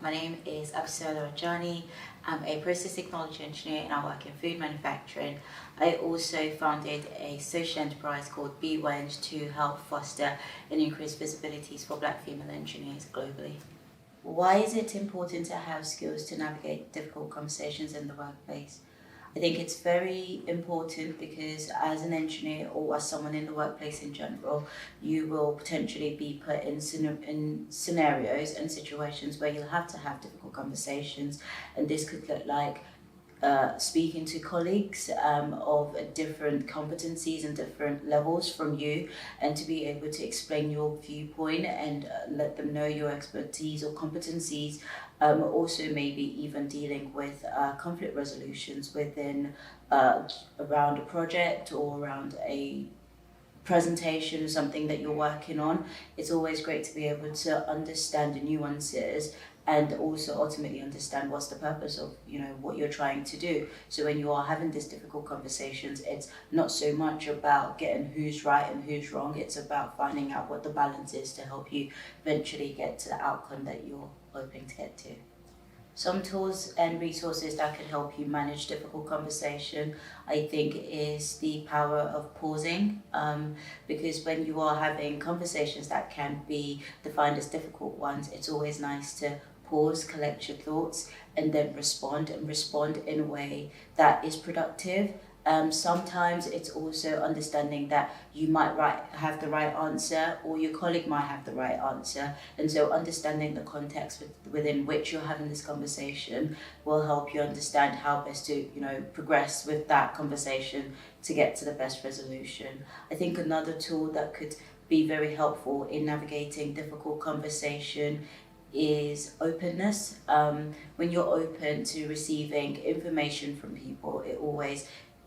My name is Abisola Ajani. I'm a process technology engineer and I work in food manufacturing. I also founded a social enterprise called BWENG to help foster and increase visibilities for Black female engineers globally. Why is it important to have skills to navigate difficult conversations in the workplace? I think it's very important because as an engineer or as someone in the workplace in general, you will potentially be put in scenarios and situations where you'll have to have difficult conversations. And this could look like speaking to colleagues of different competencies and different levels from you, and to be able to explain your viewpoint and let them know your expertise or competencies. Also maybe even dealing with conflict resolutions within around a project or around a presentation, something that you're working on. It's always great to be able to understand the nuances and also ultimately understand what's the purpose of what you're trying to do. So when you are having these difficult conversations, it's not so much about getting who's right and who's wrong, it's about finding out what the balance is to help you eventually get to the outcome that you're hoping to get to. Some tools and resources that could help you manage difficult conversation, I think, is the power of pausing. Because when you are having conversations that can be defined as difficult ones, it's always nice to pause, collect your thoughts, and then respond in a way that is productive. Sometimes it's also understanding that you might have the right answer or your colleague might have the right answer, and so understanding the context within which you're having this conversation will help you understand how best to progress with that conversation to get to the best resolution. I think another tool that could be very helpful in navigating difficult conversation is openness. When you're open to receiving information from people, it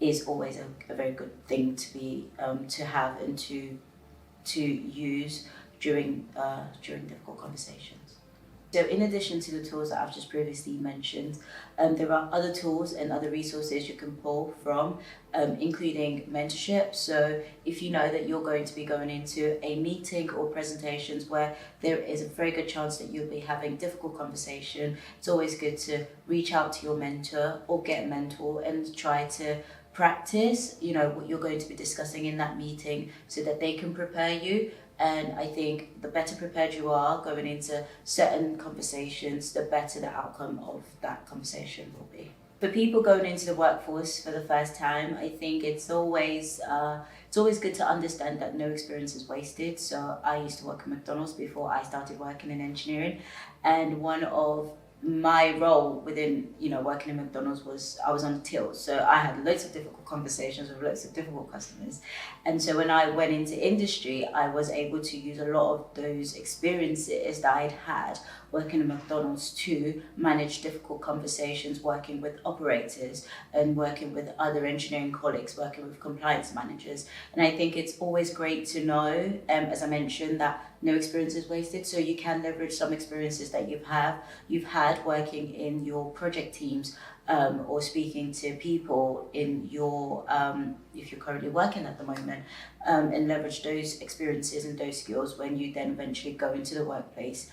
is always a very good thing to be to have and to use during difficult conversations. So in addition to the tools that I've just previously mentioned, there are other tools and other resources you can pull from, including mentorship. So if you know that you're going to be going into a meeting or presentations where there is a very good chance that you'll be having difficult conversation, it's always good to reach out to your mentor or get a mentor and try to practice what you're going to be discussing in that meeting so that they can prepare you. And I think the better prepared you are going into certain conversations, the better the outcome of that conversation will be. For people going into the workforce for the first time, I think it's always good to understand that no experience is wasted. So I used to work at McDonald's before I started working in engineering, and one of my role within working in McDonald's was I was on the till, so I had loads of difficult conversations with loads of difficult customers. And so when I went into industry, I was able to use a lot of those experiences that I'd had working in McDonald's to manage difficult conversations, working with operators and working with other engineering colleagues, working with compliance managers. And I think it's always great to know, as I mentioned, that no experience is wasted, so you can leverage some experiences that you've had working in your project teams, or speaking to people in your if you're currently working at the moment, and leverage those experiences and those skills when you then eventually go into the workplace.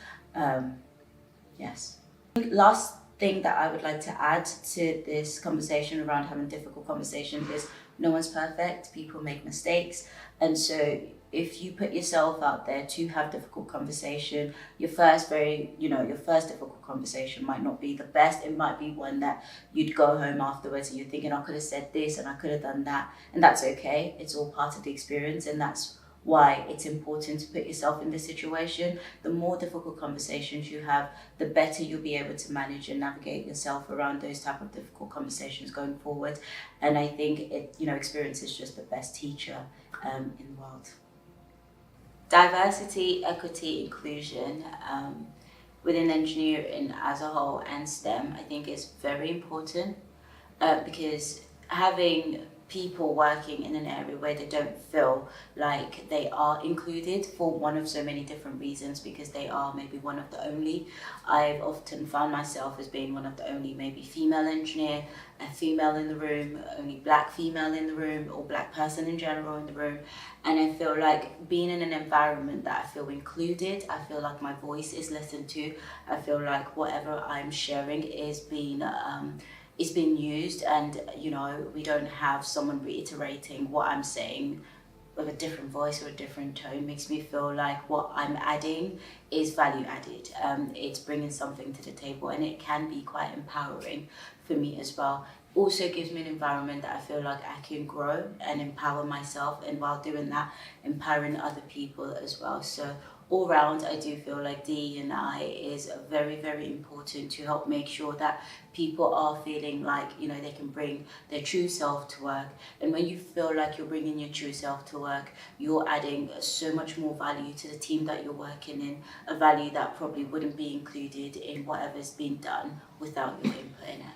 Yes. Last thing that I would like to add to this conversation around having difficult conversation is no one's perfect, people make mistakes, and so if you put yourself out there to have difficult conversation, your first difficult conversation might not be the best. It might be one that you'd go home afterwards and you're thinking, I could have said this and I could have done that, and that's okay. It's all part of the experience, and that's why it's important to put yourself in this situation. The more difficult conversations you have, the better you'll be able to manage and navigate yourself around those type of difficult conversations going forward. And I think experience is just the best teacher in the world. Diversity, equity, inclusion within engineering as a whole and STEM, I think is very important, because having people working in an area where they don't feel like they are included for one of so many different reasons, because they are maybe one of the only. I've often found myself as being one of the only maybe female engineer, a female in the room, only black female in the room, or black person in general in the room. And I feel like being in an environment that I feel included, I feel like my voice is listened to, I feel like whatever I'm sharing is being used, and we don't have someone reiterating what I'm saying with a different voice or a different tone. Makes me feel like what I'm adding is value added. It's bringing something to the table, and it can be quite empowering for me as well. Also gives me an environment that I feel like I can grow and empower myself, and while doing that, empowering other people as well. So all round, I do feel like D&I is very, very important to help make sure that people are feeling like, they can bring their true self to work. And when you feel like you're bringing your true self to work, you're adding so much more value to the team that you're working in, a value that probably wouldn't be included in whatever's been done without your input in it.